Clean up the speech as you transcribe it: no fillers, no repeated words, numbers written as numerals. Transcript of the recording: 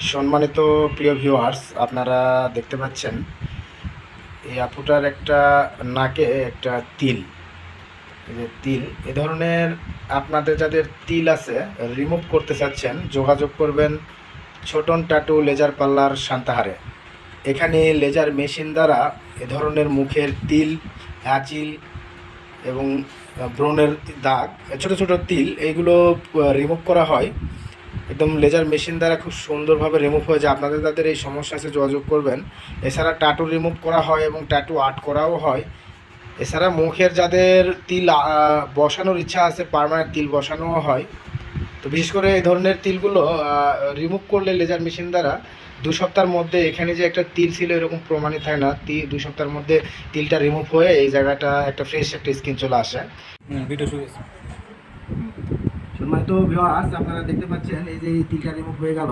সম্মানিত প্রিয় ভিউয়ার্স, আপনারা দেখতে পাচ্ছেন এই আপুটার একটা নাকে একটা তিল। এই যে তিল, এ ধরনের আপনাদের যাদের তিল আছে রিমুভ করতে চাচ্ছেন, যোগাযোগ করবেন ছোটন ট্যাটু লেজার পার্লার সান্তাহারে। এখানে লেজার মেশিন দ্বারা এ ধরনের মুখের তিল, আঁচিল এবং ব্রণের দাগ, ছোট ছোট তিল, এইগুলো রিমুভ করা হয়। একদম লেজার মেশিন দ্বারা খুব সুন্দরভাবে রিমুভ হয়ে যায়। আপনাদের যাদের এই সমস্যা আছে যোগাযোগ করবেন। এছাড়া ট্যাটু রিমুভ করা হয় এবং ট্যাটু আর্ট করাও হয়। এছাড়া মুখের যাদের তিল বসানোর ইচ্ছা আছে, পার্মানেন্ট তিল বসানোও হয়। তো বিশেষ করে এই ধরনের তিলগুলো রিমুভ করলে লেজার মেশিন দ্বারা 2 সপ্তাহের মধ্যে এখানে যে একটা তিল ছিল এরকম প্রমাণিত হয় না। 2 সপ্তাহের মধ্যে তিলটা রিমুভ হয়ে এই জায়গাটা একটা ফ্রেশ একটা স্কিন চলে আসে। ভিডিও শুরু হয়েছে। সম্মানিত ভিউয়ার্স, আপনারা দেখতে পাচ্ছেন এই যে এই তিলটা রিমুভ হয়ে গেল।